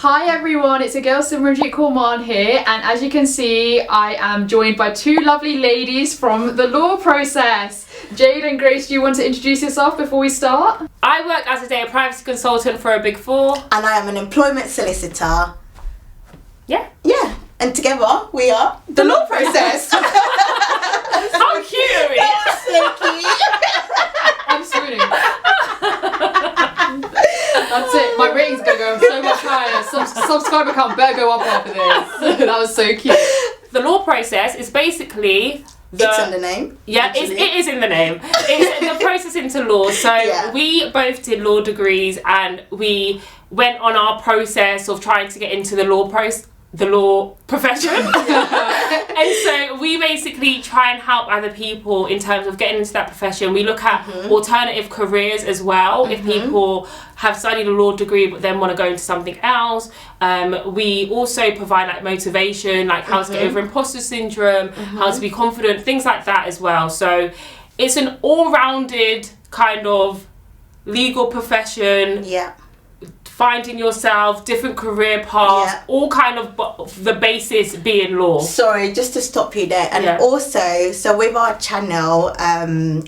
Hi everyone, it's a girl Simranjeet Mann here, and as you can see, I am joined by two lovely ladies from The Law Process. Jade and Grace, do you want to introduce yourself before we start? I work as a data privacy consultant for a Big Four. And I am an employment solicitor. Yeah. Yeah. And together we are The Law Process. How cute are we? So cute. I'm swooning. That's it, my rating's gonna go so much higher. Subscriber count better go up after this. That was so cute. The Law Process is basically It's in the name. Yeah, it is in the name. It's the process into law. So we both did law degrees, and we went on our process of trying to get into the law profession. And so we basically try and help other people in terms of getting into that profession. We look at alternative careers as well. If people have studied a law degree but then want to go into something else, we also provide like motivation, like how to get over imposter syndrome, how to be confident, things like that as well. So it's an all-rounded kind of legal profession. Yeah. Finding yourself, different career paths, all kind of the basis being law. Sorry, just to stop you there. And also, so with our channel,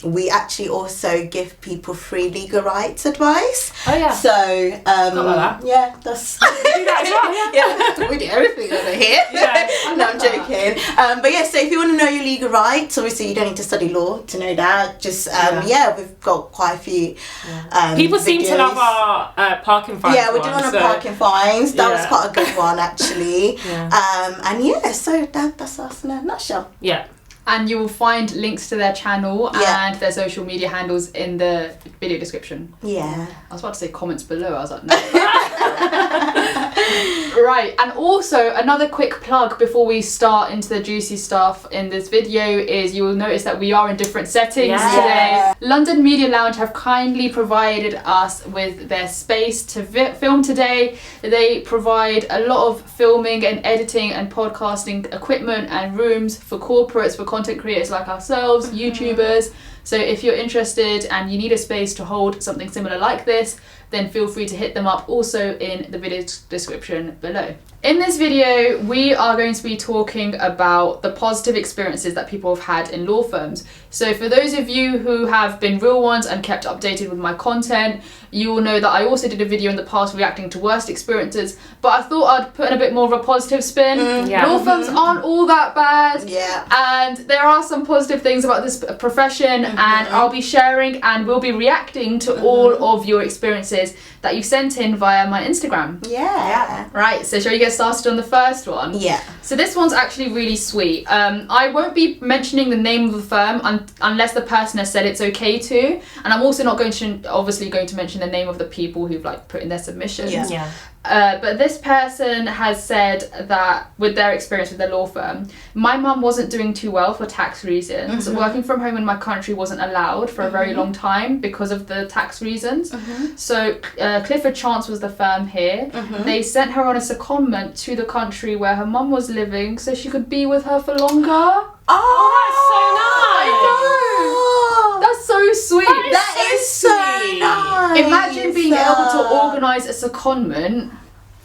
we actually also give people free legal rights advice. Oh yeah. So, Not like that. yeah, that's... We do that as well, yeah, we do everything over here. Yeah. No, I'm joking. But yeah, so if you want to know your legal rights, obviously you don't need to study law to know that. Just, we've got quite a few people seem to videos. love our parking fines. Yeah, we're doing on parking fines. That was quite a good one, actually. Yeah. So that's us in a nutshell. Yeah. And you will find links to their channel and their social media handles in the video description. Yeah. I was about to say comments below, I was like, no. Right, and also another quick plug before we start into the juicy stuff in this video is you will notice that we are in different settings today. London Media Lounge have kindly provided us with their space to film today. They provide a lot of filming and editing and podcasting equipment and rooms for corporates, for content creators like ourselves, YouTubers. So if you're interested and you need a space to hold something similar like this, then feel free to hit them up also in the video description below. In this video, we are going to be talking about the positive experiences that people have had in law firms. So for those of you who have been real ones and kept updated with my content, you will know that I also did a video in the past reacting to worst experiences, but I thought I'd put in a bit more of a positive spin. Law firms aren't all that bad. And there are some positive things about this profession, and I'll be sharing and we'll be reacting to all of your experiences that you've sent in via my Instagram. Right, so shall we get started on the first one? So this one's actually really sweet. I won't be mentioning the name of the firm unless the person has said it's okay to, and I'm also not going to mention the name of the people who've like put in their submissions. But this person has said that with their experience with their law firm, my mum wasn't doing too well for tax reasons. Working from home in my country wasn't allowed for a very long time because of the tax reasons. So Clifford Chance was the firm here. They sent her on a secondment to the country where her mum was living so she could be with her for longer. Oh, that's so nice. That's so sweet. That is so nice. Imagine being able to organise a secondment.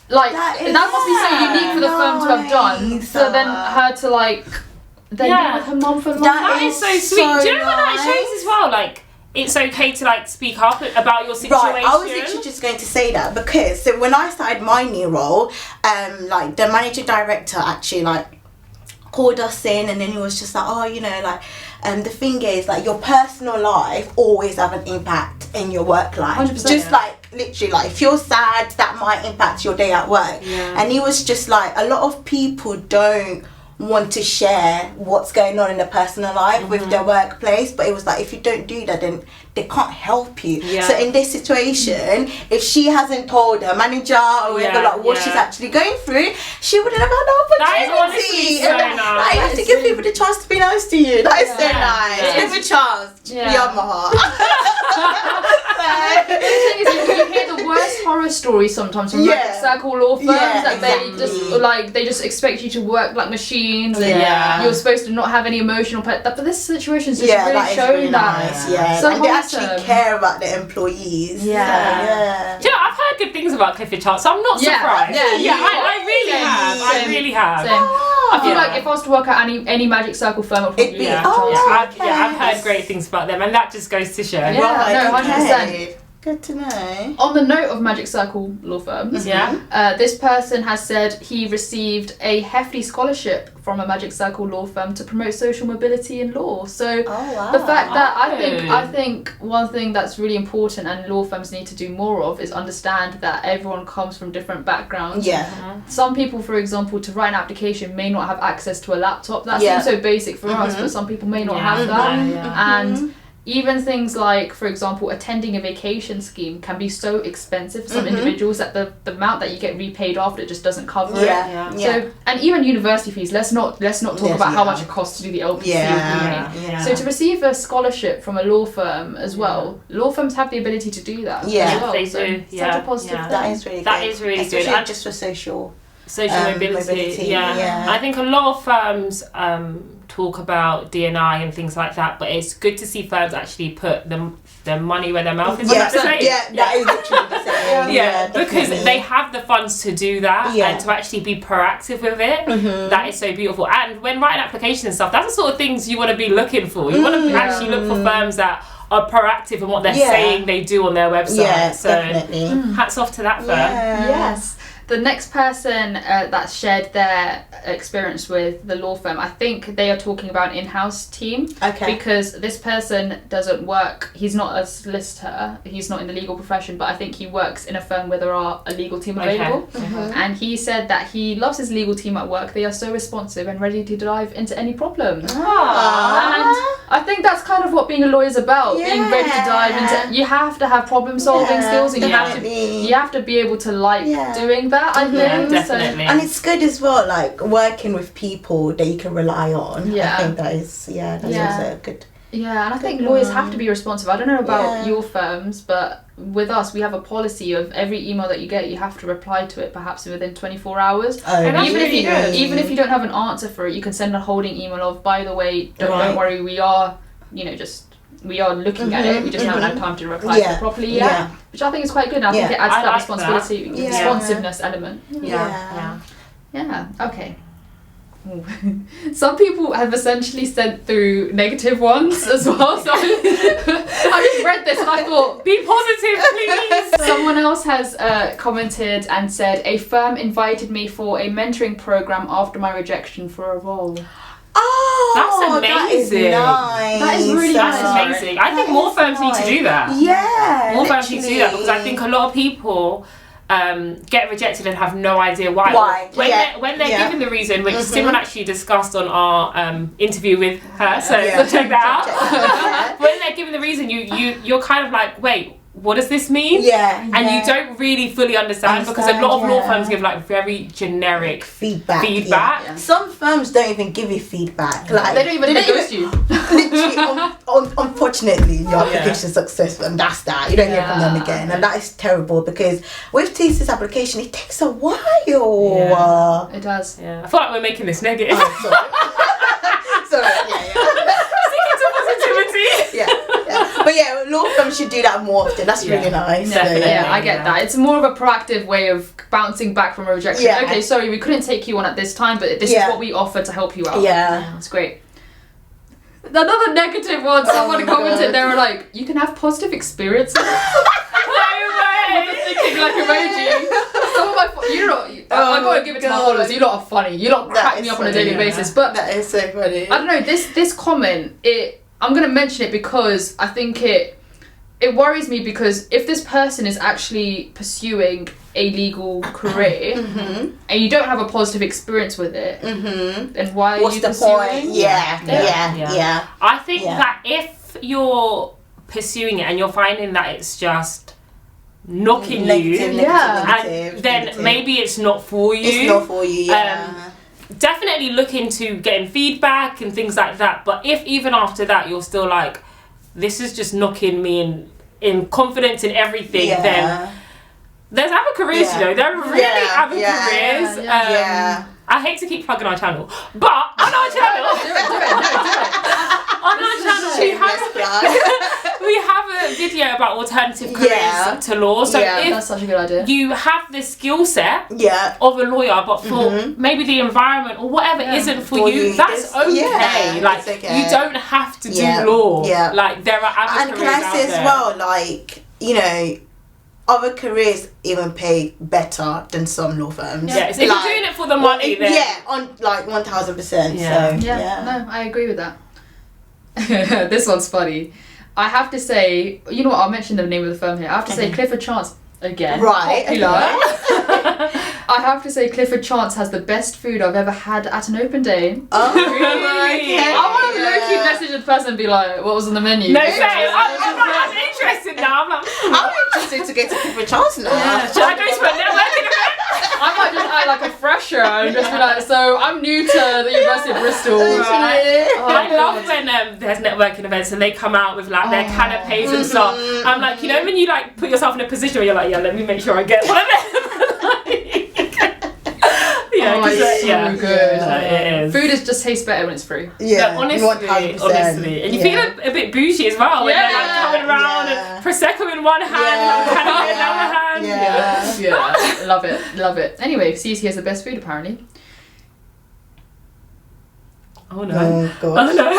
Like, that must be so unique for the firm to have done. So then her to like, then be with her mum for long. That is so sweet. Do you know what that shows as well? Like, it's okay to like speak up about your situation. Right, I was literally just going to say that because so when I started my new role, like the managing director actually like called us in, and then he was just like, oh, you know, like the thing is like your personal life always have an impact in your work life. 100%, just like literally like if you're sad, that might impact your day at work. And he was just like, a lot of people don't want to share what's going on in their personal life with their workplace, but it was like if you don't do that, then they can't help you. So in this situation, if she hasn't told her manager or whatever like what she's actually going through, she wouldn't have had the opportunity. That is honestly so nice. You have to give people the chance to be nice to you. That is so nice. Give a chance. Yamaha. The thing is, you hear the worst horror stories sometimes from circle law firms that they just expect you to work like machines and you're supposed to not have any emotional but this situation is just really showing that. And they actually care about the employees. Yeah. So, yeah. Do you know, I've heard good things about Clifford Chance, so I'm not surprised. I really have. I really have. I feel like if I was to work at any Magic Circle firm, it would probably be I've heard great things about them, and that just goes to show. Yeah, no, 100%. Good to know. On the note of Magic Circle law firms, this person has said he received a hefty scholarship from a Magic Circle law firm to promote social mobility in law. So the fact that I think one thing that's really important and law firms need to do more of is understand that everyone comes from different backgrounds. Some people, for example, to write an application may not have access to a laptop. That seems so basic for us, but some people may not have that. And even things like, for example, attending a vacation scheme can be so expensive for some individuals that the amount that you get repaid after it just doesn't cover it. So, and even university fees. Let's not talk about how much it costs to do the LPC. So to receive a scholarship from a law firm as well, law firms have the ability to do that. They do. Such a positive thing. That is really good. That is really good. And just for social mobility. Yeah. I think a lot of firms talk about D&I and things like that, but it's good to see firms actually put their money where their mouth is. That is literally the same. Because they have the funds to do that and to actually be proactive with it. That is so beautiful. And when writing applications and stuff, that's the sort of things you want to be looking for. You want to actually look for firms that are proactive in what they're saying they do on their website. So definitely. Hats off to that firm. Yes. The next person that shared their experience with the law firm, I think they are talking about an in-house team. Because this person doesn't work, he's not a solicitor, he's not in the legal profession, but I think he works in a firm where there are a legal team available. And he said that he loves his legal team at work. They are so responsive and ready to dive into any problem. And I think that's kind of what being a lawyer is about, being ready to dive into. You have to have problem solving skills, and you have to be able to doing that. I think definitely. And it's good as well, like working with people that you can rely on. I think that is also good. Yeah, and I think lawyers have to be responsive. I don't know about your firms, but with us, we have a policy of every email that you get, you have to reply to it perhaps within 24 hours. Even if you don't have an answer for it, you can send a holding email of, by the way, don't worry, we are, we are looking at it, we just haven't had time to reply to it properly yet. Which I think is quite good. I think it adds to that responsibility, responsiveness element. Okay. Some people have essentially sent through negative ones as well. So I just read this and I thought, be positive, please. Someone else has commented and said, a firm invited me for a mentoring program after my rejection for a role. Oh, that's amazing. That is really nice. That's amazing. I think more firms need to do that. Yeah. More firms need to do that, because I think a lot of people get rejected and have no idea why. When they're given the reason, which Simran actually discussed on our interview with her, so check that out. When they're given the reason, you're kind of like, wait, what does this mean? And you don't really fully understand because a lot of law firms give like very generic feedback. Some firms don't even give you feedback. Like they don't even ghost you. Literally, unfortunately, your application is successful, and that's that. You don't hear from them again, and that is terrible because with thesis application, it takes a while. It does. I feel like we're making this negative. Sorry. But law firms should do that more often. That's really nice. I get that. It's more of a proactive way of bouncing back from a rejection. Okay, sorry, we couldn't take you on at this time, but this is what we offer to help you out. It's great. Another negative one, someone commented, they were like, you can have positive experiences. No way! Thinking like emoji. Some of my I've got to give it to my followers. You lot are funny. You lot crack me up on a daily basis. But that is so funny. I don't know, this comment, I'm going to mention it because I think it worries me, because if this person is actually pursuing a legal career and you don't have a positive experience with it, then why are you pursuing? What's the point? Yeah. I think that if you're pursuing it and you're finding that it's just knocking negative, then maybe it's not for you. It's not for you, definitely look into getting feedback and things like that, but if even after that you're still like, this is just knocking me in confidence in everything, then there's other careers, there are really other careers. I hate to keep plugging our channel, but on our channel do it. On our channel, we have a video about alternative careers to law. So if that's such a good idea. you have the skill set of a lawyer, but for maybe the environment or whatever isn't for you, that's okay. Like you don't have to do law. Like there are other careers and can I say as well, like, you know, other careers even pay better than some law firms. Yeah, so if you're doing it for the money, then on like 1000%. No, I agree with that. This one's funny. I have to say, you know what? I'll mention the name of the firm here. I have to say Clifford Chance again. Right. I have to say Clifford Chance has the best food I've ever had at an open day. Oh, really? I want to low-key message the person and be like, what was on the menu? No, same. I'm interested now. I'm interested to get to Clifford Chance now. Yeah. Should I go to a networking event? I might just act like a fresher and just be like, so I'm new to the University of Bristol. Right. I love when there's networking events and they come out with like their canapes and stuff. I'm like, you know, when you like put yourself in a position where you're like, yeah, let me make sure I get one of them. It's so good. It is. Food just tastes better when it's free. Yeah, honestly. And you feel a bit bougie as well when they're like coming around and Prosecco in one hand and canapé in the other hand. Yeah. Love it. Anyway, CC has the best food apparently. Oh no. Oh no.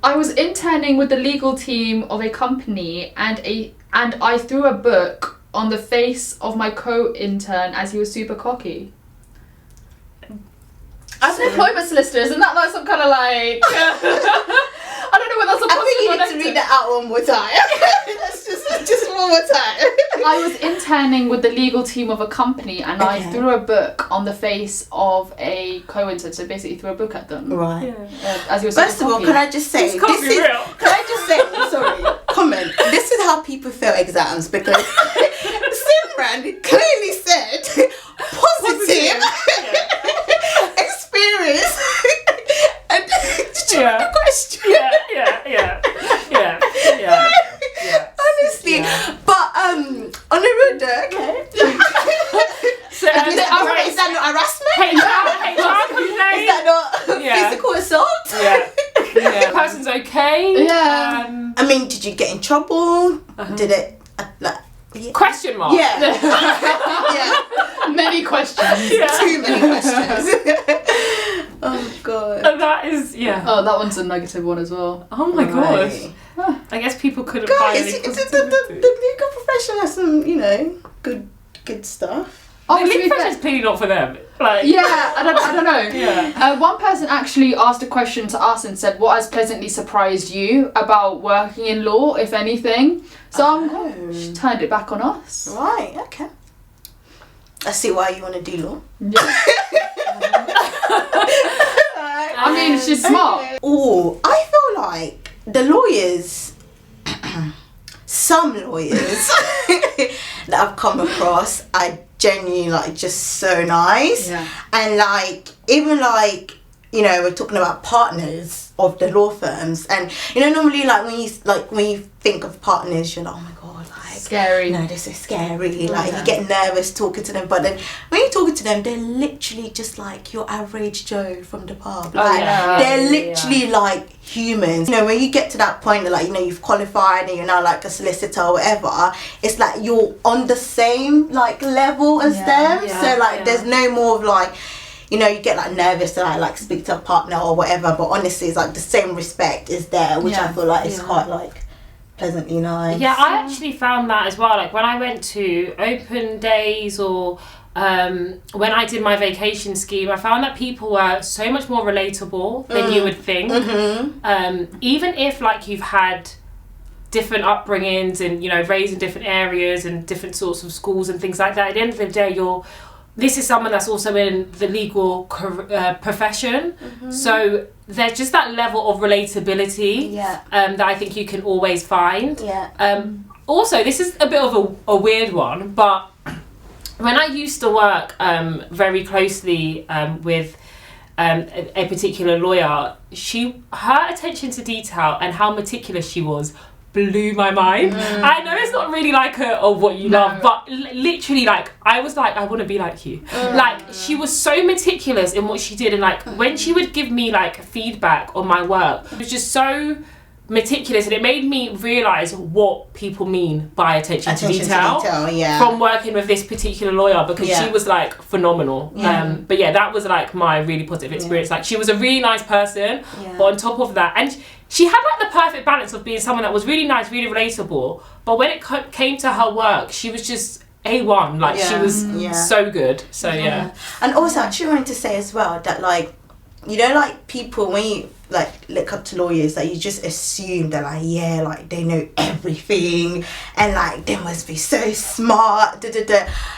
I was interning with the legal team of a company and I threw a book on the face of my co-intern as he was super cocky. As an employment solicitor, isn't that like some kind of like... I don't know whether that's a positive. I think you need to read that out one more time. That's just one more time. I was interning with the legal team of a company and I threw a book on the face of a co-intern, so basically threw a book at them. Right. As he was First of all, can I just say, comment, this is how people fail exams, because Simran clearly said positive experience and did you read the question? Yeah. Honestly, but on a real note, so is that not harassment? Is that not physical assault? The person's okay. Yeah. I mean, did you get in trouble? Did it question mark? Yeah. Many questions. Too many questions. Oh god. And that is Oh, that one's a negative one as well. Oh my gosh. I guess people couldn't find any the legal profession has some, you know, good stuff. The legal profession is clearly not for them. Like, I don't know. One person actually asked a question to us and said, what has pleasantly surprised you about working in law, if anything? So she turned it back on us. Right, okay. I see why you want to do law. I mean, she's smart. Oh, I feel like the lawyers, some lawyers that I've come across are genuinely like just so nice. And like, even like, you know, we're talking about partners of the law firms, and you know, normally like when you think of partners, you're like, oh my god, like scary. No, they're so scary. Like you get nervous talking to them, but then when you're talking to them, they're literally just like your average Joe from the pub. Like they're literally like humans. You know, when you get to that point that, like, you know, you've qualified and you're now like a solicitor or whatever, it's like you're on the same like level as them. So like there's no more of like, you know, you get like nervous to like speak to a partner or whatever, but honestly it's like the same respect is there, which I feel like is quite like pleasantly nice. Yeah, I actually found that as well. Like when I went to open days or when I did my vacation scheme, I found that people were so much more relatable than you would think. Even if like you've had different upbringings and, you know, raised in different areas and different sorts of schools and things like that, at the end of the day this is someone that's also in the legal profession. So there's just that level of relatability that I think you can always find. Also, this is a bit of a weird one, but when I used to work very closely with a particular lawyer, her attention to detail and how meticulous she was blew my mind. I know it's not really like what you love, but literally, like, I was like, I want to be like you. Like, she was so meticulous in what she did, and like when she would give me like feedback on my work, it was just so meticulous, and it made me realise what people mean by attention to detail from working with this particular lawyer, because she was like phenomenal. But yeah, that was like my really positive experience. Like, she was a really nice person, but on top of that, and she had like the perfect balance of being someone that was really nice, really relatable, but when it came to her work, she was just A1. Like, she was so good. So yeah. And also, I actually wanted to say as well that, like, you know, like, people, when you like look up to lawyers, like, you just assume they're like, yeah, like, they know everything, and like, they must be so smart,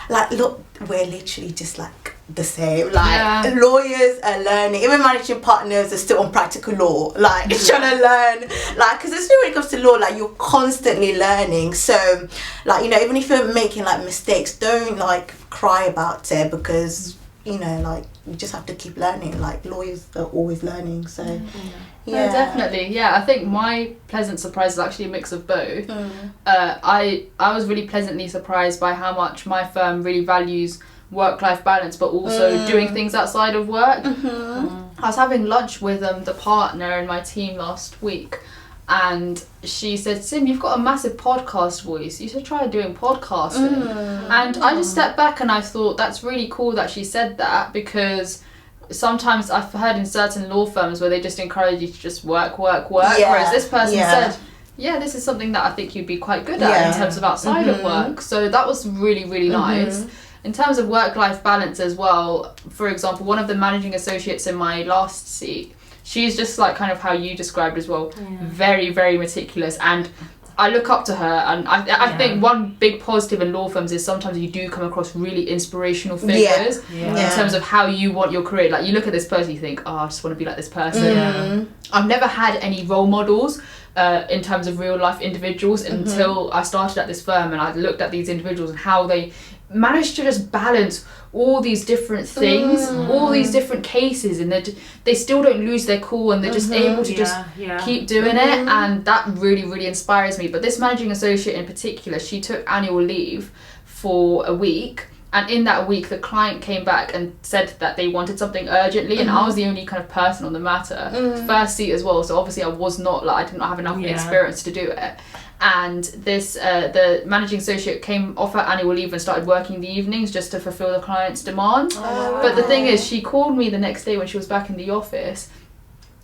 like, look, we're literally just like the same. Like, lawyers are learning, even managing partners are still on practical law, like, trying to learn, like, because it's when it comes to law, like, you're constantly learning. So, like, you know, even if you're making like mistakes, don't like cry about it, because, you know, like, you just have to keep learning. Like, lawyers are always learning. So no, definitely. I think my pleasant surprise is actually a mix of both. I was really pleasantly surprised by how much my firm really values work-life balance, but also doing things outside of work. I was having lunch with the partner in my team last week, and she said, Sim, you've got a massive podcast voice, you should try doing podcasting. And I just stepped back and I thought, that's really cool that she said that, because sometimes I've heard in certain law firms where they just encourage you to just work, whereas this person said, this is something that I think you'd be quite good at in terms of outside of work. So that was really, really nice. In terms of work-life balance as well, for example, one of the managing associates in my last seat, she's just like kind of how you described as well, very, very meticulous, and I look up to her, and I think one big positive in law firms is sometimes you do come across really inspirational figures in terms of how you want your career. Like, you look at this person, you think, oh, I just want to be like this person. I've never had any role models in terms of real life individuals until I started at this firm, and I looked at these individuals and how they managed to just balance all these different things, all these different cases, and they still don't lose their cool, and they're just able to just keep doing it, and that really, really inspires me. But this managing associate in particular, she took annual leave for a week, and in that week the client came back and said that they wanted something urgently, and I was the only kind of person on the matter, first seat as well, so obviously I was not, like, I did not have enough experience to do it. And this the managing associate came off her annual leave and started working the evenings just to fulfill the client's demand. But the thing is, she called me the next day when she was back in the office,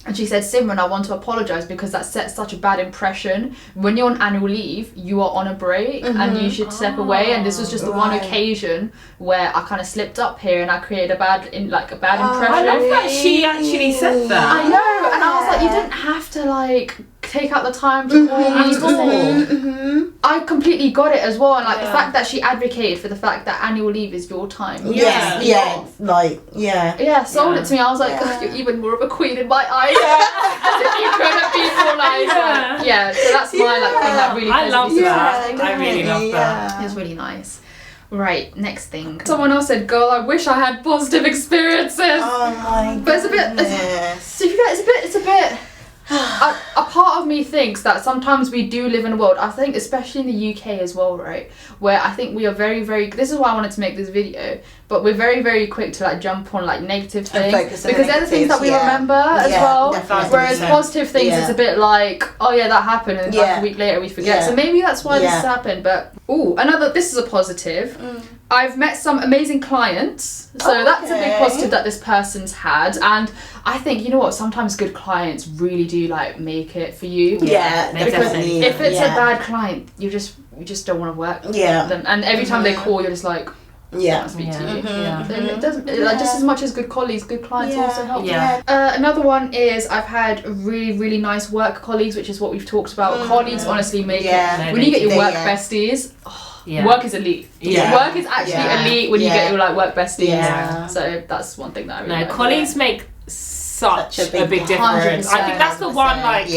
and she said, Simran, I want to apologise because that sets such a bad impression. When you're on annual leave, you are on a break and you should step away. And this was just the one occasion where I kind of slipped up here and I created a bad impression. I love that she actually said that. I know, and I was like, you didn't have to like take out the time to call me at all. I completely got it as well, and like the fact that she advocated for the fact that annual leave is your time. Sold it to me. I was like, oh, you're even more of a queen in my eyes. As if you couldn't be more nice. So that's my like thing that really. I love that. I really love that. It's really nice. Right, next thing. Someone else said, girl, I wish I had positive experiences. Oh my But it's a bit a part of me thinks that sometimes we do live in a world, I think especially in the UK as well, right, where I think we are very, very, this is why I wanted to make this video, but we're very, very quick to like jump on like negative things, because they're the things that we remember as well, definitely. Whereas positive things is a bit like, oh yeah, that happened, and like a week later we forget. So maybe that's why this happened. But this is a positive. I've met some amazing clients, so that's a big positive that this person's had, and I think, you know what, sometimes good clients really do like make it for you. Definitely. If it's a bad client, you just don't want to work with them, and every time they call, you're just like, speak to you. So it doesn't like, just as much as good colleagues, good clients also help. Another one is I've had really, really nice work colleagues, which is what we've talked about. Colleagues honestly make it. When you get your work besties, work is elite. Work is actually elite when you get your like work besties. So that's one thing that I really like. Colleagues make such a big difference. I think that's the one like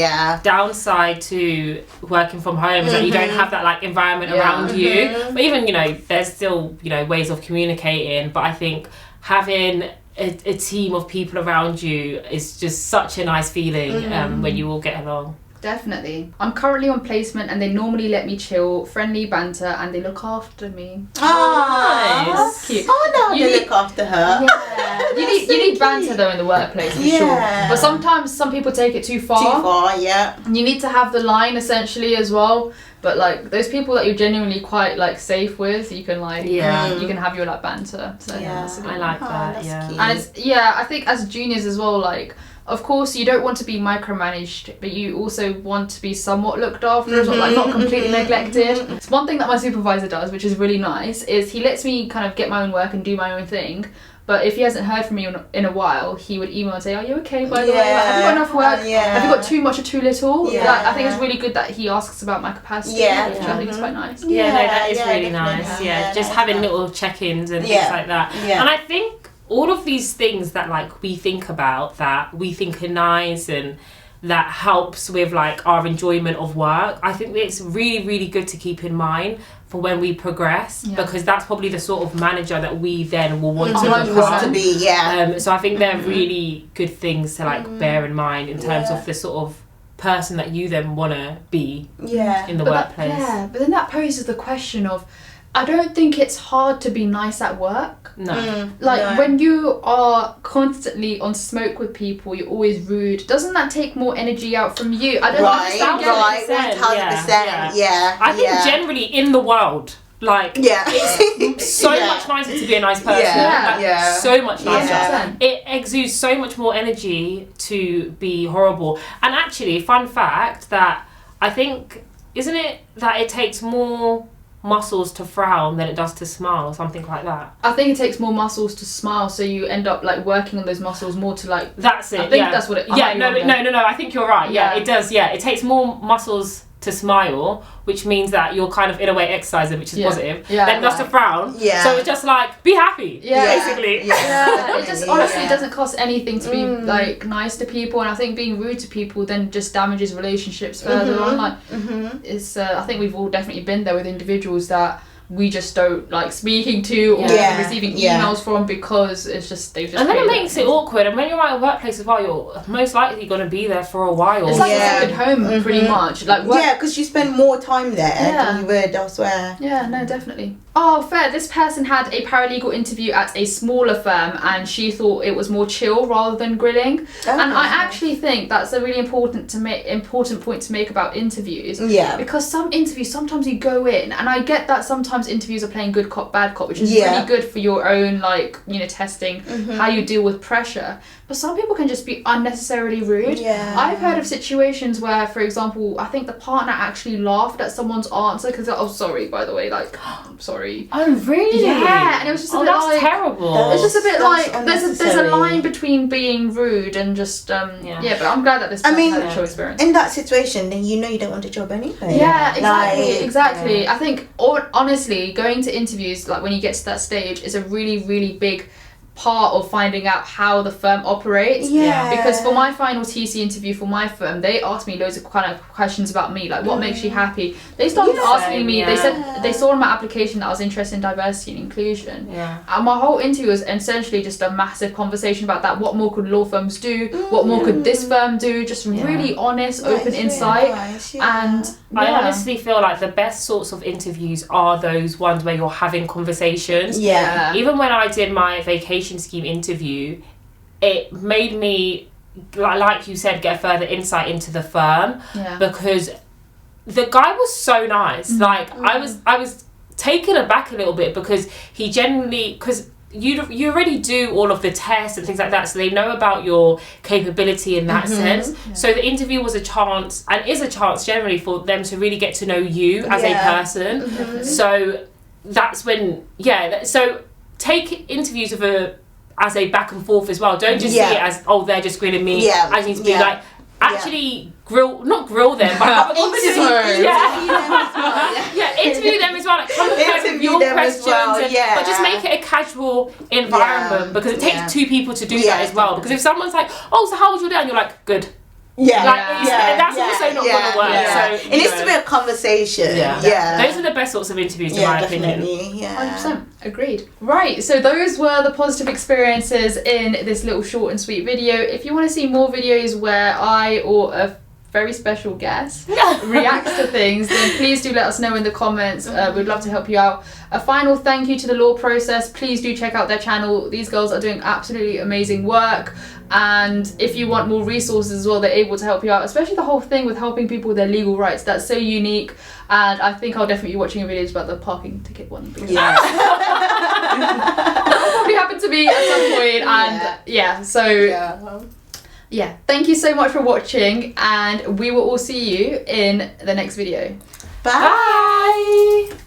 downside to working from home, is that you don't have that like environment around you. But even, you know, there's still, you know, ways of communicating, but I think having a team of people around you is just such a nice feeling when you all get along. Definitely. I'm currently on placement and they normally let me chill, friendly banter, and they look after me. Oh, nice. that's cute. Oh no, they look after her. Yeah. You need banter though in the workplace for sure. But sometimes some people take it too far. Too far, yeah. You need to have the line essentially as well. But like those people that you're genuinely quite like safe with, you can like you can have your like banter. So that's a good I like that. that's Yeah. cute. And I think as juniors as well, like of course you don't want to be micromanaged, but you also want to be somewhat looked after, like not completely neglected. It's one thing that my supervisor does, which is really nice, is he lets me kind of get my own work and do my own thing. But if he hasn't heard from me in a while, he would email and say, "Are you okay? By the way, like, have you got enough work? Have you got too much or too little?" Yeah. Like, I think it's really good that he asks about my capacity, which I think is quite nice. Yeah, no, that is really definitely. nice. Yeah, just having little check-ins and things like that. Yeah. And I think all of these things that like we think about, that we think are nice and that helps with like our enjoyment of work, I think it's really, really good to keep in mind for when we progress, because that's probably the sort of manager that we then will want to become. To be, So I think they're really good things to like bear in mind in terms of the sort of person that you then want to be in the workplace. But then that poses the question of, I don't think it's hard to be nice at work. No. When you are constantly on smoke with people, you're always rude. Doesn't that take more energy out from you? I don't understand. Right, 100%. Yeah. I think generally in the world, like it's so much nicer to be a nice person. So much nicer. It exudes so much more energy to be horrible. And actually, fun fact that I think, isn't it that it takes more muscles to frown than it does to smile, or something like that? I think it takes more muscles to smile, so you end up like working on those muscles more to like. That's it. I think that's what it. No. I think you're right. Yeah, it does. Yeah, it takes more muscles to smile, which means that you're kind of in a way exercising, which is positive. Then just to frown. Yeah. So it's just like be happy. Basically. Yeah. It just honestly doesn't cost anything to be like nice to people, and I think being rude to people then just damages relationships further on. Like it's I think we've all definitely been there with individuals that we just don't like speaking to or receiving emails from, because it's just they've just. And then it makes it awkward. And when you're at a workplace as well, you're most likely going to be there for a while. It's like a second home, pretty much. Like because you spend more time there than you would elsewhere. Yeah, no, definitely. Oh, fair. This person had a paralegal interview at a smaller firm, and she thought it was more chill rather than grilling. Okay. And I actually think that's a really important point to make about interviews. Yeah. Because some interviews, sometimes you go in, and I get that sometimes interviews are playing good cop, bad cop, which is really good for your own, like, testing how you deal with pressure. But some people can just be unnecessarily rude. Yeah. I've heard of situations where, for example, I think the partner actually laughed at someone's answer because, oh, sorry, by the way, like, I'm sorry. Oh, really? Yeah, and it was just a bit that's like... terrible. It's just a bit like, there's a line between being rude and just, but I'm glad that this person had a chill experience. In that situation, then you don't want a job anyway. Yeah, exactly. I think, honestly, going to interviews, like, when you get to that stage, is a really, really big part of finding out how the firm operates. Because for my final TC interview for my firm, they asked me loads of kind of questions about me, like what makes you happy. They started asking me, they said they saw in my application that I was interested in diversity and inclusion, and my whole interview was essentially just a massive conversation about that. What more could law firms do, what more could this firm do, just really honest, open insight. And I honestly feel like the best sorts of interviews are those ones where you're having conversations. Even when I did my vacation scheme interview, it made me, like you said, get further insight into the firm, because the guy was so nice. Like I was taken aback a little bit, because he genuinely, because you already do all of the tests and things like that, so they know about your capability in that sense. So the interview was a chance, and is a chance generally, for them to really get to know you as a person. So that's when so take interviews as a back and forth as well. Don't just see it as, oh, they're just grilling me. I need to be like, actually not grill them, but have a conversation. Interview them as well. Like, come prepared with your questions, but just make it a casual environment, because it takes two people to do that as well. Because if someone's like, oh, so how was your day? And you're like, good. That's also not going to work. So it needs to be a conversation. Those are the best sorts of interviews, in my opinion. 100%. Agreed. Right, so those were the positive experiences in this little short and sweet video. If you want to see more videos where I or a very special guest reacts to things, then please do let us know in the comments. We'd love to help you out. A final thank you to The Law Process. Please do check out their channel. These girls are doing absolutely amazing work, and if you want more resources as well, they're able to help you out, especially the whole thing with helping people with their legal rights. That's so unique, and I think I'll definitely be watching videos about the parking ticket one. Yeah. That'll probably happen to me at some point, and yeah, thank you so much for watching, and we will all see you in the next video. Bye.